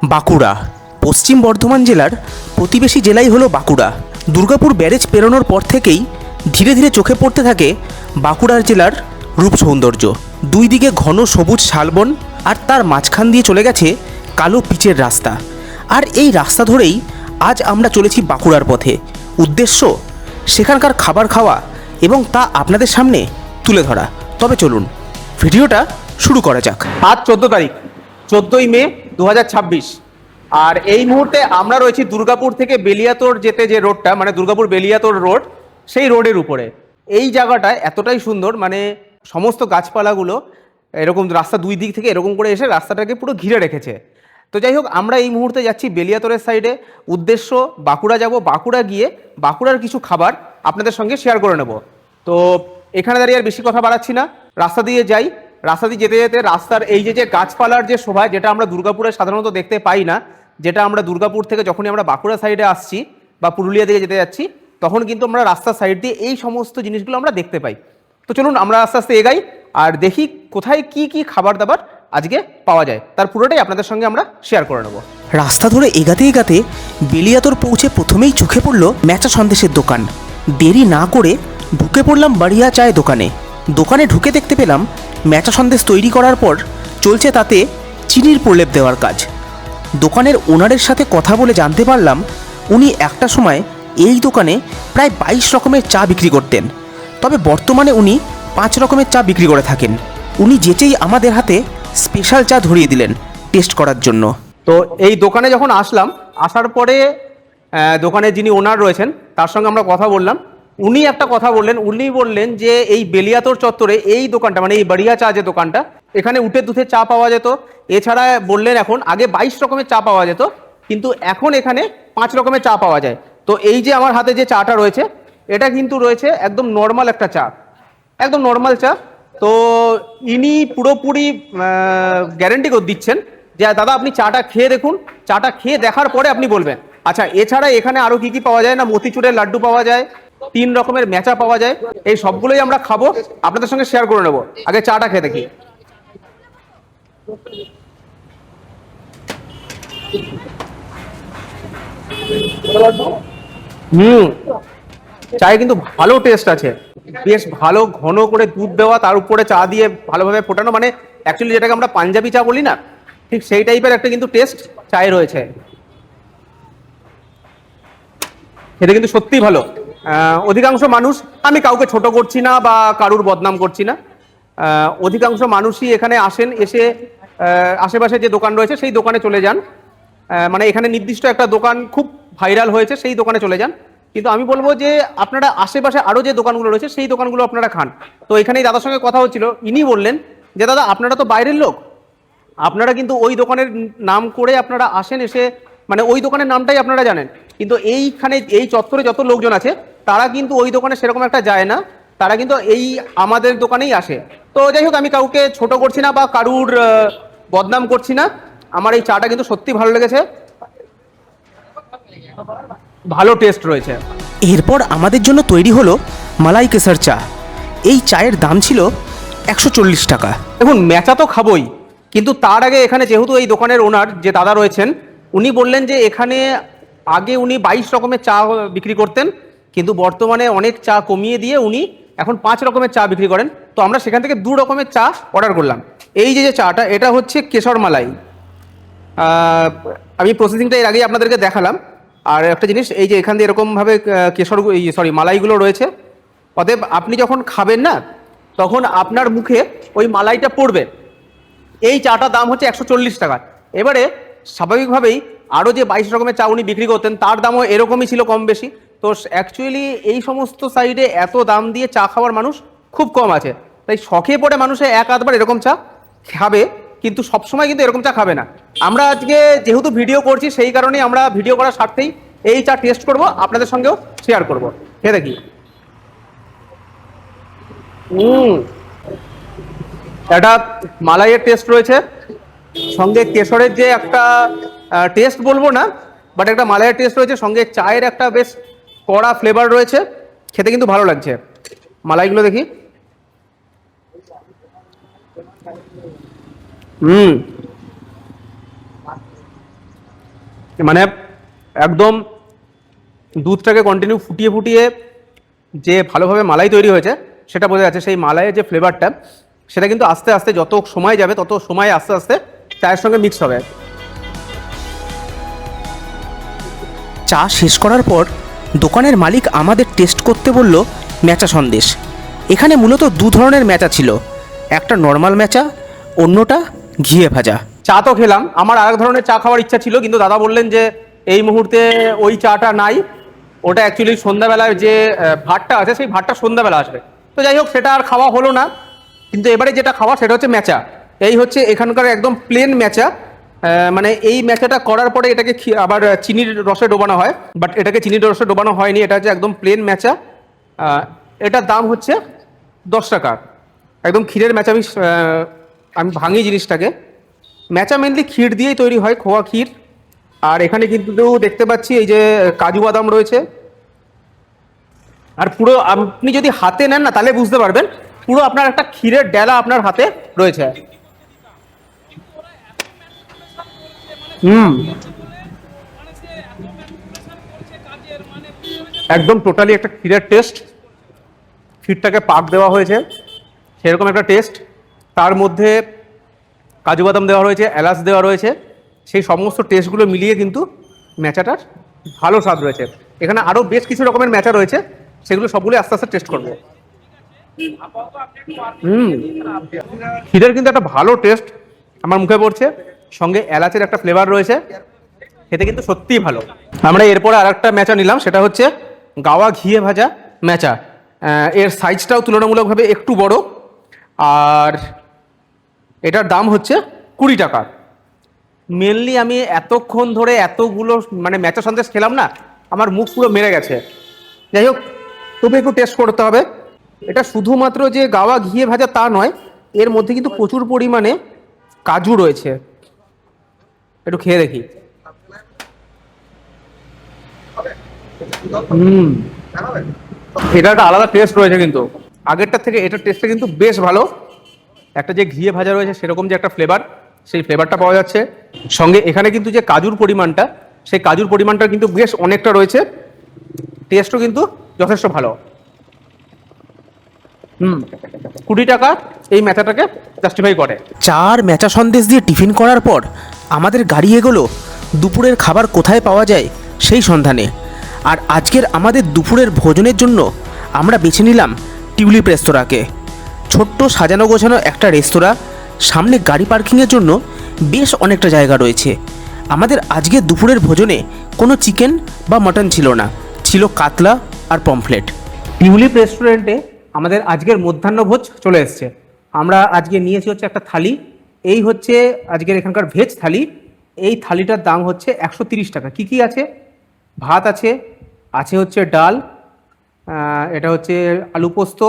বাঁকুড়া পশ্চিম বর্ধমান জেলার প্রতিবেশী জেলাই হলো বাঁকুড়া। দুর্গাপুর ব্যারেজ পেরোনোর পর থেকেই ধীরে ধীরে চোখে পড়তে থাকে বাঁকুড়ার জেলার রূপ সৌন্দর্য। দুই দিকে ঘন সবুজ শালবন, আর তার মাঝখান দিয়ে চলে গেছে কালো পিচের রাস্তা। আর এই রাস্তা ধরেই আজ আমরা চলেছি বাঁকুড়ার পথে। উদ্দেশ্য সেখানকার খাবার খাওয়া এবং তা আপনাদের সামনে তুলে ধরা। তবে চলুন ভিডিওটা শুরু করা যাক। আজ 14 তারিখ, 14ই মে 2026। আর এই মুহূর্তে আমরা রয়েছি দুর্গাপুর থেকে বেলিয়াতোড় যেতে যে রোডটা, মানে দুর্গাপুর বেলিয়াতোড় রোড, সেই রোডের উপরে। এই জায়গাটা এতটাই সুন্দর, মানে সমস্ত গাছপালাগুলো এরকম রাস্তা দুই দিক থেকে এরকম করে এসে রাস্তাটাকে পুরো ঘিরে রেখেছে। তো যাই হোক, আমরা এই মুহূর্তে যাচ্ছি বেলিয়াতোড়ের সাইডে। উদ্দেশ্য বাঁকুড়া যাব, বাঁকুড়া গিয়ে বাঁকুড়ার কিছু খাবার আপনাদের সঙ্গে শেয়ার করে নেব। তো এখানে দাঁড়িয়ে আর বেশি কথা বাড়াচ্ছি না, রাস্তা দিয়ে যাই। রাস্তা দিয়ে যেতে যেতে রাস্তার এই যে গাছপালার যে শোভা, যেটা আমরা দুর্গাপুরে সাধারণত দেখতে পাই না, যেটা আমরা দুর্গাপুর থেকে যখনই আমরা বাঁকুড়া সাইডে আসছি বা পুরুলিয়া দিকে যেতে যাচ্ছি, তখন কিন্তু আমরা রাস্তার সাইড দিয়ে এই সমস্ত জিনিসগুলো আমরা দেখতে পাই। তো চলুন আমরা আস্তে আস্তে এগাই আর দেখি কোথায় কি কি খাবার দাবার আজকে পাওয়া যায়, তার পুরোটাই আপনাদের সঙ্গে আমরা শেয়ার করে নেব। রাস্তা ধরে এগাতে এগাতে বেলিয়াতোড় পৌঁছে প্রথমেই চোখে পড়ল ম্যাচা সন্দেশের দোকান। দেরি না করে ঢুকে পড়লাম বাড়িয়া চায় দোকানে। দোকানে ঢুকে দেখতে পেলাম ম্যাচা সন্দেশ তৈরি করার পর চলছে তাতে চিনির প্রলেপ দেওয়ার কাজ। দোকানের ওনারের সাথে কথা বলে জানতে পারলাম উনি একটা সময় এই দোকানে প্রায় 22 রকমের চা বিক্রি করতেন, তবে বর্তমানে উনি 5 রকমের চা বিক্রি করে থাকেন। উনি যেচেই আমাদের হাতে স্পেশাল চা ধরিয়ে দিলেন টেস্ট করার জন্য। তো এই দোকানে যখন আসলাম, আসার পরে দোকানের যিনি ওনার রয়েছেন তার সঙ্গে আমরা কথা বললাম। উনি একটা কথা বললেন, উনি বললেন যে এই বেলিয়াতোড় চত্বরে এই দোকানটা, মানে এই বাড়িয়া চা যে দোকানটা, এখানে উঠে দুধের চা পাওয়া যেত। এছাড়া বললেন এখন আগে 22 রকমের চা পাওয়া যেত, কিন্তু এখন এখানে 5 রকমের চা পাওয়া যায়। তো এই যে আমার হাতে যে চাটা রয়েছে, এটা কিন্তু রয়েছে একদম নর্মাল একটা চা, একদম নর্মাল চা। তো ইনি পুরোপুরি গ্যারেন্টি করে দিচ্ছেন যে দাদা আপনি চাটা খেয়ে দেখুন, চাটা খেয়ে দেখার পরে আপনি বলবেন। আচ্ছা, এছাড়া এখানে আরো কি কি পাওয়া যায় না, মতিচুরের লাড্ডু পাওয়া যায়, 3 রকমের ম্যাচা পাওয়া যায়। এই সবগুলোই আমরা খাবো, আপনাদের সঙ্গে শেয়ার করে নেবো। আগে চাটা খেয়ে দেখি। চায়ে কিন্তু ভালো টেস্ট আছে, বেশ ভালো ঘন করে দুধ দেওয়া, তার উপরে চা দিয়ে ভালোভাবে ফোটানো, মানে অ্যাকচুয়ালি যেটাকে আমরা পাঞ্জাবি চা বলি না, ঠিক সেই টাইপের একটা কিন্তু টেস্ট চায়ে রয়েছে। এটা কিন্তু সত্যিই ভালো। অধিকাংশ মানুষ, আমি কাউকে ছোট করছি না বা কারুর বদনাম করছি না, অধিকাংশ মানুষই এখানে আসেন, এসে আশেপাশে যে দোকান রয়েছে সেই দোকানে চলে যান। মানে এখানে নির্দিষ্ট একটা দোকান খুব ভাইরাল হয়েছে, সেই দোকানে চলে যান। কিন্তু আমি বলবো যে আপনারা আশেপাশে আরও যে দোকানগুলো রয়েছে সেই দোকানগুলো আপনারা খান। তো এখানেই দাদার সঙ্গে কথা হচ্ছিল, ইনি বললেন যে দাদা আপনারা তো বাইরের লোক, আপনারা কিন্তু ওই দোকানের নাম করে আপনারা আসেন, এসে মানে ওই দোকানের নামটাই আপনারা জানেন, কিন্তু এইখানে এই চত্বরে যত লোকজন আছে তারা কিন্তু ওই দোকানে সেরকম একটা যায় না, তারা কিন্তু এই আমাদের দোকানেই আসে। তো যাই হোক, আমি কাউকে ছোট করছি না বা কারুর বদনাম করছি না, আমার এই চাটা কিন্তু সত্যি ভালো লেগেছে, ভালো টেস্ট রয়েছে। এরপর আমাদের জন্য তৈরি হলো মালাই কেসার চা। এই চায়ের দাম ছিল 140 টাকা। দেখুন, ম্যাচা তো খাবোই, কিন্তু তার আগে এখানে যেহেতু এই দোকানের ওনার যে দাদা রয়েছেন, উনি বললেন যে এখানে আগে উনি 22 রকমের চা বিক্রি করতেন, কিন্তু বর্তমানে অনেক চা কমিয়ে দিয়ে উনি এখন 5 রকমের চা বিক্রি করেন। তো আমরা সেখান থেকে 2 রকমের চা অর্ডার করলাম। এই যে চাটা, এটা হচ্ছে কেশর মালাই। আমি প্রসেসিংটা এর আগেই আপনাদেরকে দেখালাম। আর একটা জিনিস, এই যে এখান দিয়ে এরকমভাবে কেশর মালাইগুলো রয়েছে, অতএব আপনি যখন খাবেন না, তখন আপনার মুখে ওই মালাইটা পড়বে। এই চাটার দাম হচ্ছে 140 টাকা। এবারে স্বাভাবিকভাবেই আরও যে 22 রকমের চা উনি বিক্রি করতেন তার দামও এরকমই ছিল, কম বেশি। তো অ্যাকচুয়ালি এই সমস্ত সাইডে এত দাম দিয়ে চা খাওয়ার মানুষ খুব কম আছে, তাই শখে পড়ে মানুষে এক আধবার এরকম চা খাবে, কিন্তু সবসময় কিন্তু এরকম চা খাবে না। আমরা আজকে যেহেতু ভিডিও করছি, সেই কারণেই আমরা ভিডিও করার স্বার্থেই এই চা টেস্ট করব, আপনাদের সঙ্গেও শেয়ার করব। খেয়ে দেখি। একটা মালাইয়ের টেস্ট রয়েছে, সঙ্গে কেশরের যে একটা টেস্ট বলবো না, বাট একটা মালাইয়ের টেস্ট রয়েছে, সঙ্গে চায়ের একটা বেশ কড়া ফ্লেভার রয়েছে। খেতে কিন্তু ভালো লাগছে। মালাইগুলো দেখি। মানে একদম দুধটাকে কন্টিনিউ ফুটিয়ে ফুটিয়ে যে ভালোভাবে মালাই তৈরি হয়েছে সেটা বোঝা যাচ্ছে। সেই মালাইয়ের যে ফ্লেভারটা সেটা কিন্তু আস্তে আস্তে যত সময় যাবে তত সময় আস্তে আস্তে চায়ের সঙ্গে মিক্স হবে। চা শেষ করার পর দোকানের মালিক আমাদের টেস্ট করতে বলল ম্যাচা সন্দেশ। এখানে মূলত দু ধরনের ম্যাচা ছিল, একটা নর্মাল ম্যাচা, অন্যটা ঘিয়ে ভাজা। চা তো খেলাম, আমার আরেক ধরনের চা খাওয়ার ইচ্ছা ছিল, কিন্তু দাদা বললেন যে এই মুহূর্তে ওই চাটা নাই, ওটা অ্যাকচুয়ালি সন্ধ্যাবেলায় যে ভাতটা আছে সেই ভাতটা সন্ধ্যাবেলা আসবে। তো যাই হোক, সেটা আর খাওয়া হলো না। কিন্তু এবারে যেটা খাওয়া সেটা হচ্ছে ম্যাচা। এই হচ্ছে এখানকার একদম প্লেন ম্যাচা। মানে এই ম্যাচাটা করার পরে এটাকে আবার চিনির রসে ডোবানো হয়, বাট এটাকে চিনির রসে ডোবানো হয়নি, এটা হচ্ছে একদম প্লেন ম্যাচা। এটার দাম হচ্ছে 10 টাকা। একদম ক্ষীরের ম্যাচা। আমি ভাঙি জিনিসটাকে। ম্যাচা মেনলি ক্ষীর দিয়েই তৈরি হয়, খোয়া ক্ষীর। আর এখানে কিন্তু দেখতে পাচ্ছি এই যে কাজু বাদাম রয়েছে। আর পুরো আপনি যদি হাতে নেন না তাহলে বুঝতে পারবেন, পুরো আপনার একটা ক্ষীরের ডেলা আপনার হাতে রয়েছে। একদম টোটালি একটা ক্ষীরের টেস্ট। ক্ষীরটাকে পাক দেওয়া হয়েছে সেরকম একটা টেস্ট। তার মধ্যে কাজু বাদাম দেওয়া রয়েছে, এলাচ দেওয়া রয়েছে, সেই সমস্ত টেস্টগুলো মিলিয়ে কিন্তু ম্যাচাটার ভালো স্বাদ রয়েছে। এখানে আরও বেশ কিছু রকমের ম্যাচা রয়েছে, সেগুলো সবগুলো আস্তে আস্তে টেস্ট করবো। ক্ষীরের কিন্তু একটা ভালো টেস্ট আমার মুখে পড়ছে, সঙ্গে এলাচের একটা ফ্লেভার রয়েছে, খেতে কিন্তু সত্যিই ভালো। আমরা এরপরে আর একটা ম্যাচা নিলাম, সেটা হচ্ছে গাওয়া ঘিয়ে ভাজা ম্যাচা। এর সাইজটাও তুলনামূলকভাবে একটু বড়, আর এটার দাম হচ্ছে 20 টাকা। মেনলি আমি এতক্ষণ ধরে এতগুলো মানে ম্যাচা সন্দেশ খেলাম না, আমার মুখ পুরো মেরে গেছে। যাই হোক, তবে একটু টেস্ট করতে হবে। এটা শুধুমাত্র যে গাওয়া ঘিয়ে ভাজা তা নয়, এর মধ্যে কিন্তু প্রচুর পরিমাণে কাজু রয়েছে। একটু খেয়ে দেখি। এটা একটা আলাদা টেস্ট রয়েছে কিন্তু আগেরটার থেকে, এটার টেস্টটা কিন্তু বেশ ভালো। একটা যে ঘিয়ে ভাজা রয়েছে সেরকম যে একটা ফ্লেভার, সেই ফ্লেভারটা পাওয়া যাচ্ছে। সঙ্গে এখানে কিন্তু যে কাজুর পরিমাণটা, সেই কাজুর পরিমাণটা কিন্তু বেশ অনেকটা রয়েছে। টেস্টও কিন্তু যথেষ্ট ভালো। 20 টাকা এই ম্যাচাটাকে জাস্টিফাই করে। চার ম্যাচা সন্দেশ দিয়ে টিফিন করার পর আমাদের গাড়ি এগোলো দুপুরের খাবার কোথায় পাওয়া যায় সেই সন্ধানে। আর আজকের আমাদের দুপুরের ভোজনের জন্য আমরা বেছে নিলাম টিউলিপ রেস্তোরাঁকে। ছোট্ট সাজানো গোছানো একটা রেস্তোরাঁ, সামনে গাড়ি পার্কিংয়ের জন্য বেশ অনেকটা জায়গা রয়েছে। আমাদের আজকের দুপুরের ভোজনে কোনো চিকেন বা মাটন ছিল না, ছিল কাতলা আর পমফ্লেট। টিউলিপ রেস্টুরেন্টে আমাদের আজকের মধ্যাহ্নভোজ চলে এসছে। আমরা আজকে নিয়েছি হচ্ছে একটা থালি। এই হচ্ছে আজকের এখানকার ভেজ থালি। এই থালিটার দাম হচ্ছে 130 টাকা। কি কি আছে? ভাত আছে, আছে হচ্ছে ডাল, এটা হচ্ছে আলু পোস্ত,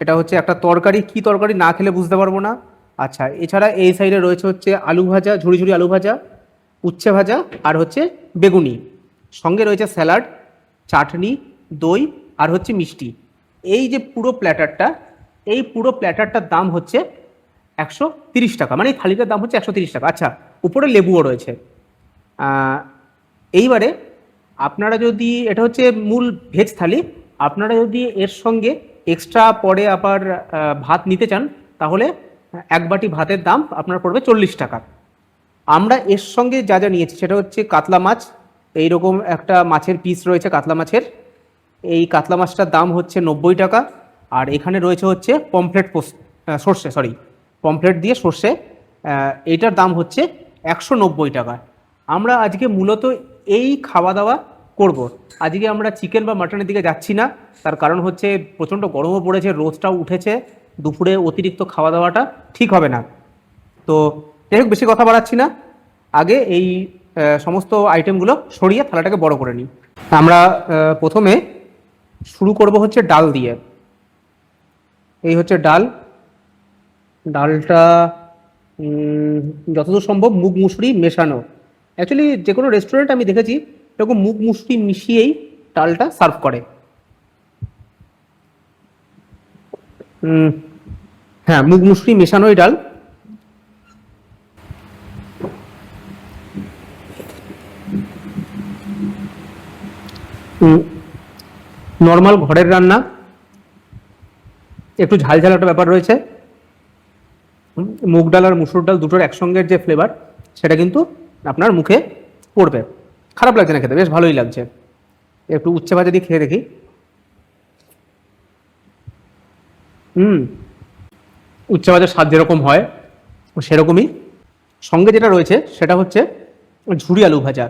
এটা হচ্ছে একটা তরকারি, কি তরকারি না খেলে বুঝতে পারবো না। আচ্ছা, এছাড়া এই সাইডে রয়েছে হচ্ছে আলু ভাজা, ঝুড়ি ঝুড়ি আলু ভাজা, উচ্ছে ভাজা, আর হচ্ছে বেগুনি। সঙ্গে রয়েছে স্যালাড, চাটনি, দই, আর হচ্ছে মিষ্টি। এই যে পুরো প্ল্যাটারটা, এই পুরো প্ল্যাটারটার দাম হচ্ছে 130 টাকা। মানে এই থালিটার দাম হচ্ছে 130 টাকা। আচ্ছা, উপরে লেবুও রয়েছে। এইবারে আপনারা যদি, এটা হচ্ছে মূল ভেজ থালি, আপনারা যদি এর সঙ্গে এক্সট্রা পরে আবার ভাত নিতে চান, তাহলে এক বাটি ভাতের দাম আপনার পড়বে 40 টাকা। আমরা এর সঙ্গে যা যা নিয়েছি সেটা হচ্ছে কাতলা মাছ। এইরকম একটা মাছের পিস রয়েছে কাতলা মাছের। এই কাতলা মাছটার দাম হচ্ছে 90 টাকা। আর এখানে রয়েছে হচ্ছে পমফ্লেট সর্ষে, পমফ্লেট দিয়ে সর্ষে, এইটার দাম হচ্ছে 190 টাকা। আমরা আজকে মূলত এই খাওয়া দাওয়া করব। আজকে আমরা চিকেন বা মাটনের দিকে যাচ্ছি না, তার কারণ হচ্ছে প্রচণ্ড গরমও পড়েছে, রোদটাও উঠেছে, দুপুরে অতিরিক্ত খাওয়া দাওয়াটা ঠিক হবে না। তো যাই হোক, বেশি কথা বাড়াচ্ছি না, আগে এই সমস্ত আইটেমগুলো সরিয়ে থালাটাকে বড় করে নিই। আমরা প্রথমে শুরু করব হচ্ছে ডাল দিয়ে। এই হচ্ছে ডাল। ডালটা যতদূর সম্ভব মুগ মুসুরি মেশানো। অ্যাকচুয়ালি যে কোনো রেস্টুরেন্ট আমি দেখেছি এরকম মুগ মুসুরি মিশিয়েই ডালটা সার্ভ করে। হ্যাঁ, মুগ মুসুরি মেশানোই ডাল। নর্মাল ঘরের রান্না, একটু ঝাল ঝাল একটা ব্যাপার রয়েছে। মুগ ডাল আর মুসুর ডাল দুটোর একসঙ্গের যে ফ্লেভার সেটা কিন্তু আপনার মুখে পড়বে। খারাপ লাগছে না খেতে, বেশ ভালোই লাগছে। একটু উচ্ছে ভাজা দিয়ে খেয়ে দেখি। উচ্ছে ভাজার স্বাদ যেরকম হয় সেরকমই সঙ্গে যেটা রয়েছে সেটা হচ্ছে ঝুরি আলু ভাজা।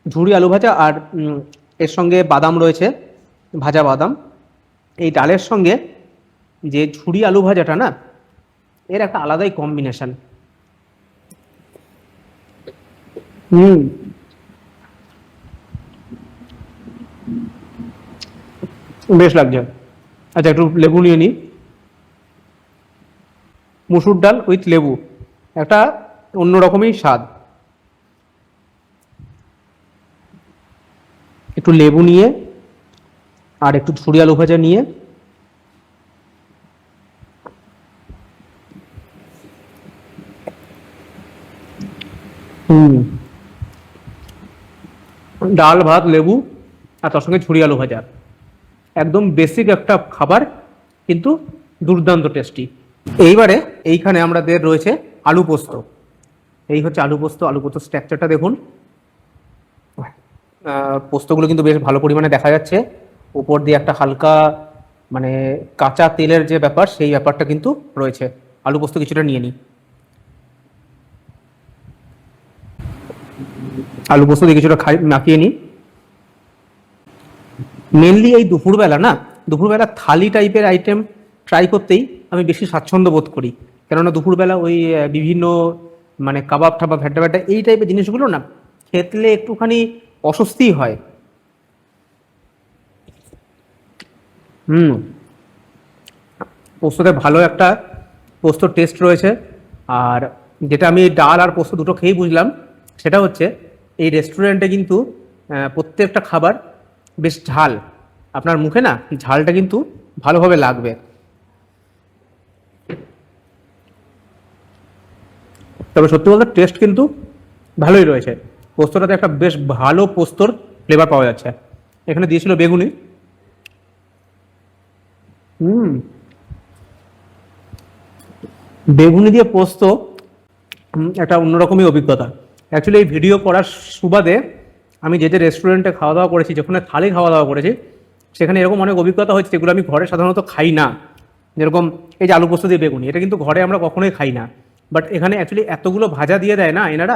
ঝুরি আলু ভাজা আর এর সঙ্গে বাদাম রয়েছে, ভাজা বাদাম। এই ডালের সঙ্গে যে ঝুরি আলু ভাজাটা না, এর একটা আলাদাই কম্বিনেশন। বেশ লাগছে। আচ্ছা, একটু লেবু নিয়ে নিই। মুসুর ডাল উইথ লেবু, একটা অন্যরকমই স্বাদ। একটু লেবু নিয়ে আর একটু ঝুরি আলু ভাজা নিয়ে ডাল ভাত লেবু আর তার সঙ্গে ঝুরি আলু ভাজা, একদম বেসিক একটা খাবার কিন্তু দুর্দান্ত টেস্টি। এইবারে এইখানে আমাদের রয়েছে আলু পোস্ত। এই হচ্ছে আলু পোস্ত। আলু পোস্ত স্ট্রাকচারটা দেখুন। পোস্তগুলো কিন্তু বেশ ভালো পরিমাণে দেখা যাচ্ছে। উপর দিয়ে একটা হালকা মানে কাঁচা তেলের যে ব্যাপার, সেই ব্যাপারটা কিন্তু রয়েছে। আলু পোস্ত কিছুটা নিয়ে নিই। আলু পোস্ত দিয়ে কিছুটা মাখিয়ে নিই। মেনলি এই দুপুরবেলা না, দুপুরবেলা থালি টাইপের আইটেম ট্রাই করতেই আমি বেশি স্বাচ্ছন্দ্য বোধ করি। কেননা দুপুরবেলা ওই বিভিন্ন মানে কাবাব ঠাবাব ভ্যাটা ভ্যাটা এই টাইপের জিনিসগুলো না খেতলে একটুখানি অস্বস্তি হয়। পোস্ততে ভালো একটা পোস্তর টেস্ট রয়েছে। আর যেটা আমি ডাল আর পোস্ত দুটো খেয়েই বুঝলাম সেটা হচ্ছে এই রেস্টুরেন্টে কিন্তু প্রত্যেকটা খাবার বেশ ঝাল। আপনার মুখে না ঝালটা কিন্তু ভালোভাবে লাগবে। তবে সত্যি বলতে টেস্ট কিন্তু ভালোই রয়েছে। পোস্তটাতে একটা বেশ ভালো পোস্তর ফ্লেভার পাওয়া যাচ্ছে। এখানে দিয়েছিল বেগুনি। বেগুনি দিয়ে পোস্ত একটা অন্যরকমই অভিজ্ঞতা। অ্যাকচুয়ালি এই ভিডিও করার সুবাদে আমি যে যে রেস্টুরেন্টে খাওয়া দাওয়া করেছি, যেখানে থালি খাওয়া দাওয়া করেছি, সেখানে এরকম অনেক অভিজ্ঞতা হয়েছে যেগুলো আমি ঘরে সাধারণত খাই না। যেরকম এই যে আলু পোস্ত দিয়ে বেগুনি, এটা কিন্তু ঘরে আমরা কখনোই খাই না। বাট এখানে অ্যাকচুয়ালি এতগুলো ভাজা দিয়ে দেয় না এনারা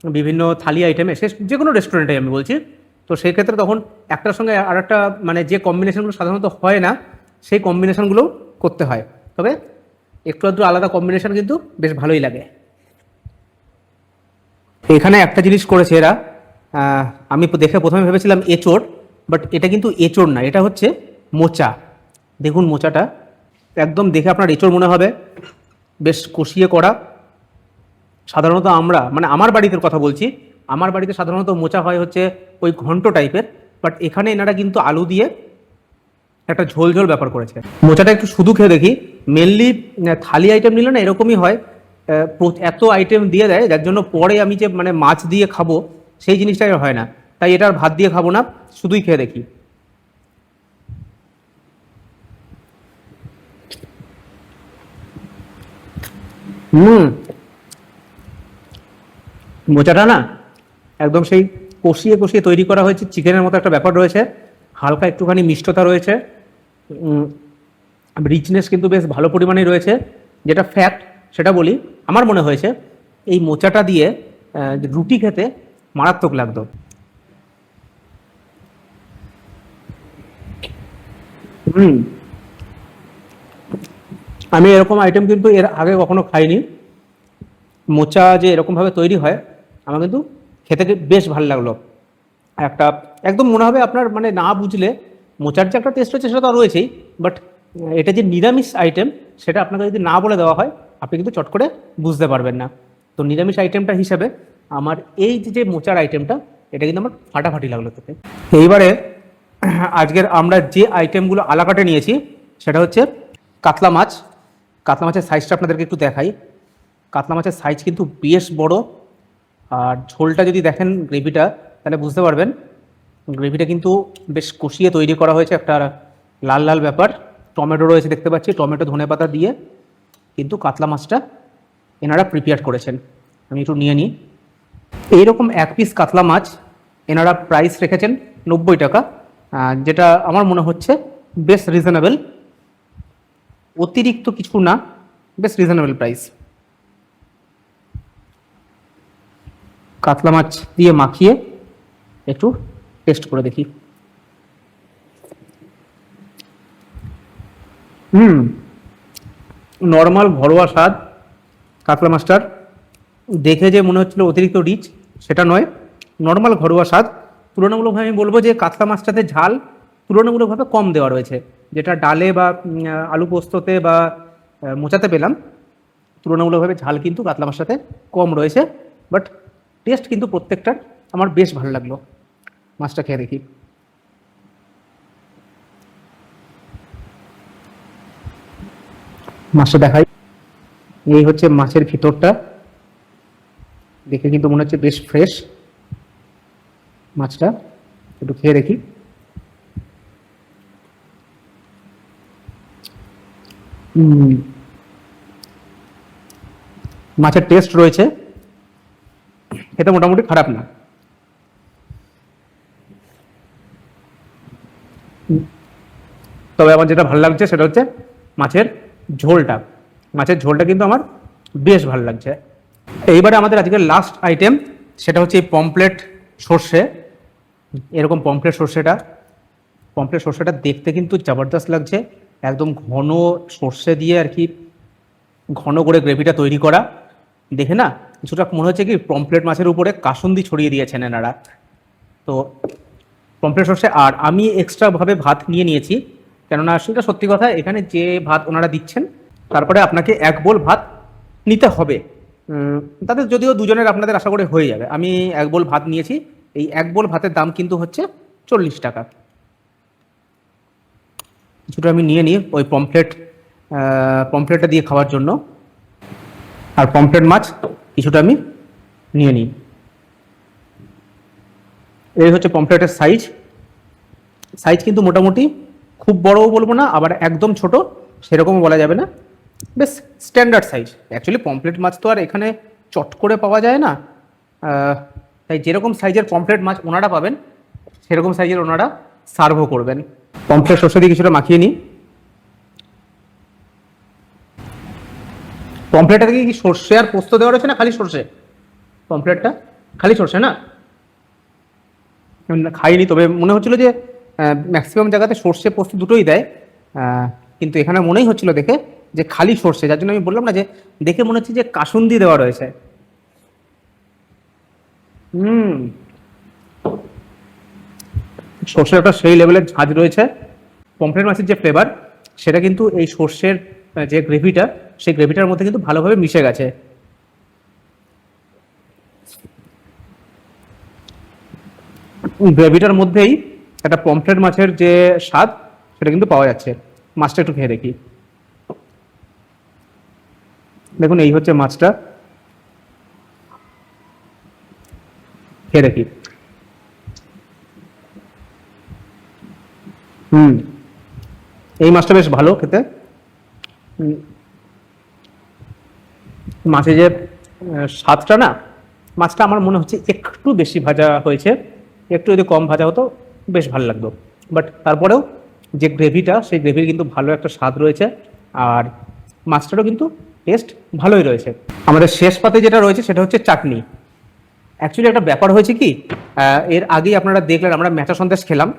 বিভিন্ন থালি আইটেমে, সে যে কোনো রেস্টুরেন্টে আমি বলছি। তো সেই ক্ষেত্রে তখন একটার সঙ্গে আর একটা মানে যে কম্বিনেশনগুলো সাধারণত হয় না, সেই কম্বিনেশনগুলোও করতে হয়। তবে একটু আধটু আলাদা কম্বিনেশন কিন্তু বেশ ভালোই লাগে। এখানে একটা জিনিস করেছে এরা, আমি দেখে প্রথমে ভেবেছিলাম এঁচোড়, বাট এটা কিন্তু এঁচোড় না, এটা হচ্ছে মোচা। দেখুন মোচাটা একদম দেখে আপনার এঁচোড় মনে হবে, বেশ কষিয়ে করা। সাধারণত আমরা মানে আমার বাড়িতে কথা বলছি, আমার বাড়িতে সাধারণত মোচা হয় হচ্ছে ওই ঘন্ট টাইপের, বাট এখানে এনারা কিন্তু আলু দিয়ে একটা ঝোল ঝোল ব্যাপার করেছে। মোচাটা একটু শুধু খেয়ে দেখি। মেনলি থালি আইটেম নিলে না এরকমই হয়, এত আইটেম দিয়ে দেয় যার জন্য পরে আমি যে মানে মাছ দিয়ে খাবো সেই জিনিসটাই হয় না। তাই এটা আর ভাত দিয়ে খাবো না, শুধুই খেয়ে দেখি। মোচাটা না একদম সেই কষিয়ে কষিয়ে তৈরি করা হয়েছে, চিকেনের মতো একটা ব্যাপার রয়েছে, হালকা একটুখানি মিষ্টতা রয়েছে, রিচনেস কিন্তু বেশ ভালো পরিমাণে রয়েছে। যেটা ফ্যাক্ট সেটা বলি, আমার মনে হয়েছে এই মোচাটা দিয়ে রুটি খেতে মারাত্মক লাগতো। আমি এরকম আইটেম কিন্তু এর আগে কখনো খাইনি। মোচা যে এরকমভাবে তৈরি হয় আমার কিন্তু খেতে বেশ ভালো লাগলো। একটা একদম মনে হবে আপনার মানে না বুঝলে, মোচার যে একটা টেস্ট হচ্ছে সেটা তো রয়েছেই, বাট এটা যে নিরামিষ আইটেম সেটা আপনাকে যদি না বলে দেওয়া হয় আপনি কিন্তু চট করে বুঝতে পারবেন না। তো নিরামিষ আইটেমটা হিসাবে আমার এই যে মোচার আইটেমটা, এটা কিন্তু আমার ফাটাফাটি লাগলো খেতে। এইবারে আজকের আমরা যে আইটেমগুলো আলাকাটে নিয়েছি সেটা হচ্ছে কাতলা মাছ। কাতলা মাছের সাইজটা আপনাদেরকে একটু দেখাই। কাতলা মাছের সাইজ কিন্তু বেশ বড়, আর ঝোলটা যদি দেখেন গ্রেভিটা তাহলে বুঝতে পারবেন গ্রেভিটা কিন্তু বেশ কষিয়ে তৈরি করা হয়েছে, একটা লাল লাল ব্যাপার। টমেটো রয়েছে দেখতে পাচ্ছি, টমেটো ধনেপাতা দিয়ে কিন্তু কাতলা মাছটা এনারা প্রিপেয়ার করেছেন। আমি একটু নিয়ে নিই। এইরকম এক পিস কাতলা মাছ এনারা প্রাইস রেখেছেন 90 টাকা, যেটা আমার মনে হচ্ছে বেশ রিজনেবল, অতিরিক্ত কিছু না, বেশ রিজনেবল প্রাইস। কাতলা মাছ দিয়ে মাখিয়ে একটু টেস্ট করে দেখি। নর্মাল ঘরোয়া স্বাদ কাতলা মাছটার। দেখে যে মনে হচ্ছিল অতিরিক্ত রিচ, সেটা নয়, নর্মাল ঘরোয়া স্বাদ। তুলনামূলকভাবে আমি বলবো যে কাতলা মাছটাতে ঝাল তুলনামূলকভাবে কম দেওয়া রয়েছে, যেটা ডালে বা আলু পোস্ততে বা মোচাতে পেলাম। তুলনামূলকভাবে ঝাল কিন্তু কাতলা মাছটাতে কম রয়েছে, বাট টেস্ট কিন্তু প্রত্যেকটার আমার বেশ ভালো লাগলো। মাছটা খেয়ে দেখি। মাছটা দেখাই। এই হচ্ছে মাছের ভিতরটা, দেখে কিন্তু মনে হচ্ছে বেশ ফ্রেশ মাছটা। একটু খেয়ে দেখি। মাছের টেস্ট রয়েছে, এটা মোটামুটি খারাপ না। তবে আমার যেটা ভালো লাগছে সেটা হচ্ছে মাছের ঝোলটা। মাছের ঝোলটা কিন্তু আমার বেশ ভালো লাগছে। এইবারে আমাদের আজকের লাস্ট আইটেম, সেটা হচ্ছে এই পমপ্লেট সর্ষে। এরকম পমপ্লেট সর্ষেটা দেখতে কিন্তু জবরদস্ত লাগছে। একদম ঘন সর্ষে দিয়ে আর কি ঘন করে গ্রেভিটা তৈরি করা, দেখে না কিছুটা মনে হচ্ছে কি পমপ্লেট মাছের উপরে কাসুন্দি ছড়িয়ে দিয়েছেন এনারা। তো পমপ্লেট সর্ষে, আর আমি এক্সট্রাভাবে ভাত নিয়ে নিয়েছি, কেননা সেটা সত্যি কথা, এখানে যে ভাত ওনারা দিচ্ছেন তারপরে আপনাকে এক বোল ভাত নিতে হবে। তাদের যদিও দুজনের আপনাদের আশা করে হয়ে যাবে। আমি এক বোল ভাত নিয়েছি, এই এক বোল ভাতের দাম কিন্তু হচ্ছে 40 টাকা। কিছুটা আমি নিয়ে নিই ওই পমপ্লেটটা দিয়ে খাওয়ার জন্য, আর পমপ্লেট মাছ কিছুটা আমি নিয়ে নিই। এই হচ্ছে পমপ্লেটের সাইজ কিন্তু মোটামুটি খুব বড়ও বলবো না, আবার একদম ছোট সেরকমও বলা যাবে না, বেশ স্ট্যান্ডার্ড সাইজ। অ্যাকচুয়ালি পমপ্লেট মাছ তো আর এখানে চট করে পাওয়া যায় না, তাই যেরকম সাইজের পমপ্লেট মাছ ওনারা পাবেন সেরকম সাইজের ওনারা সার্ভও করবেন। পমপ্লেট সর্ষে দিয়ে কিছুটা মাখিয়ে নিই। পমপ্লেটটা থেকে কি সর্ষে আর পোস্ত দেওয়া রয়েছে না খালি সর্ষে? পমপ্লেটটা খালি সর্ষে না? খাইনি, তবে মনে হচ্ছিল যে ম্যাক্সিমাম জায়গাতে সর্ষে পোস্ত দুটোই দেয়, কিন্তু এখানে মনেই হচ্ছিল দেখে যে খালি সর্ষে, যার জন্য আমি বললাম না যে দেখে মনে হচ্ছে যে কাসুন্দি দেওয়া রয়েছে। সর্ষের একটা সেই লেভেলের ঝাঁজ রয়েছে। পমফ্রেট মাছের যে ফ্লেভার সেটা কিন্তু এই সর্ষের যে গ্রেভিটা, সেই গ্রেভিটার মধ্যে কিন্তু ভালোভাবে মিশে গেছে। গ্রেভিটার মধ্যেই একটা পমফ্রেট মাছের যে স্বাদ সেটা কিন্তু পাওয়া যাচ্ছে। মাছটা একটু খেয়ে দেখি। দেখুন এই হচ্ছে মাছটা, খেয়ে দেখি। এই মাছটা বেশ ভালো খেতে। মাছে যে স্বাদটা না, মাছটা আমার মনে হচ্ছে একটু বেশি ভাজা হয়েছে, একটু যদি কম ভাজা হতো বেশ ভালো লাগতো। বাট তারপরেও যে গ্রেভিটা, সেই গ্রেভির কিন্তু ভালো একটা স্বাদ রয়েছে, আর মাছটারও কিন্তু টেস্ট ভালোই রয়েছে। আমাদের শেষ পাতে যেটা রয়েছে সেটা হচ্ছে চাটনি। অ্যাকচুয়ালি একটা ব্যাপার হয়েছে কি, এর আগেই আপনারা দেখলেন আমরা মেচা সন্দেশ খেলাম।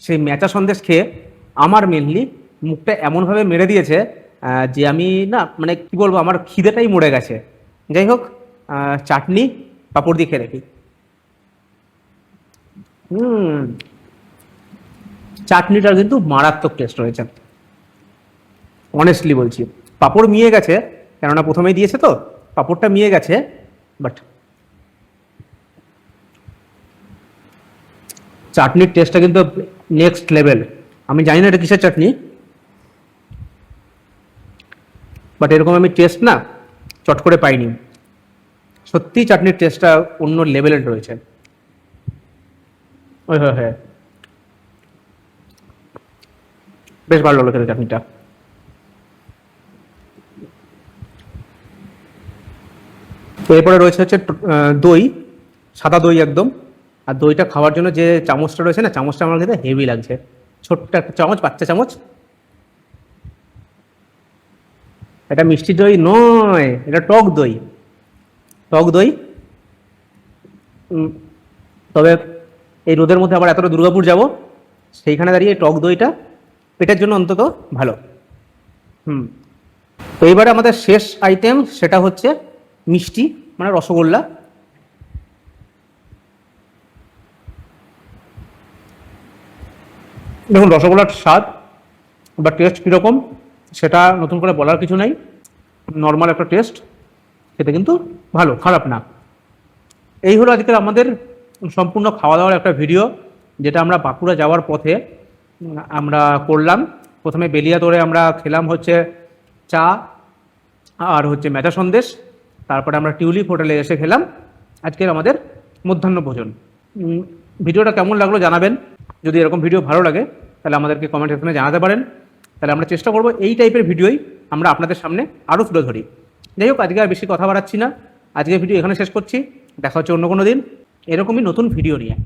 সেই মেচা সন্দেশ খেয়ে আমার মেনলি মুখটা এমনভাবে মেরে দিয়েছে যে আমি না মানে কি বলবো, আমার খিদেটাই মরে গেছে। যাই হোক, চাটনি পাঁপড় দিয়ে খেয়ে দেখি। চাটনিটার কিন্তু মারাত্মক টেস্ট রয়েছে, অনেস্টলি বলছি। পাঁপড় মিয়ে গেছে, কেননা প্রথমেই দিয়েছে তো পাঁপড়টা মিয়ে গেছে, বাট চাটনির টেস্টটা কিন্তু নেক্সট লেভেল। আমি জানি না এটা কিসের চাটনি, বাট এরকম আমি টেস্ট না চট করে পাইনি। সত্যি চাটনির টেস্টটা অন্য লেভেলের রয়েছে। ওই হ্যাঁ, বেশ ভালো লাগলো খেতে চাটনিটা। এরপরে রয়েছে হচ্ছে দই, সাদা দই একদম। আর দইটা খাওয়ার জন্য যে চামচটা রয়েছে না, চামচটা আমার খেতে হেভি লাগছে। ছোট্ট একটা চামচ, বাচ্চা চামচ। এটা মিষ্টি দই নয়, এটা টক দই। টক দই। তবে এই রোদের মধ্যে আবার এতটা দুর্গাপুর যাব, সেইখানে দাঁড়িয়ে টক দইটা পেটের জন্য অন্তত ভালো। তো এইবারে আমাদের শেষ আইটেম, সেটা হচ্ছে মিষ্টি, মানে রসগোল্লা। দেখুন রসগোল্লার স্বাদ বা টেস্ট কীরকম সেটা নতুন করে বলার কিছু নাই, নর্মাল একটা টেস্ট, খেতে কিন্তু ভালো, খারাপ না। এই হলো আজকের আমাদের সম্পূর্ণ খাওয়া দাওয়ার একটা ভিডিও, যেটা আমরা বাঁকুড়া যাওয়ার পথে আমরা করলাম। প্রথমে বেলিয়াতোড়ে আমরা খেলাম হচ্ছে চা আর হচ্ছে মেচা সন্দেশ, তারপরে আমরা টিউলিপ হোটেলে এসে খেলাম আজকের আমাদের মধ্যাহ্ন ভোজন। ভিডিওটা কেমন লাগলো জানাবেন। যদি এরকম ভিডিও ভালো লাগে তাহলে আমাদেরকে কমেন্ট সেকশনে জানাতে পারেন। তাহলে আমরা চেষ্টা করব এই টাইপের ভিডিওই আমরা আপনাদের সামনে আরও তুলে ধরি। যাই হোক, আজকে আর বেশি কথা বাড়াচ্ছি না, আজকের ভিডিও এখানে শেষ করছি। দেখা হচ্ছে অন্য কোনো দিন এরকমই নতুন ভিডিও নিয়ে।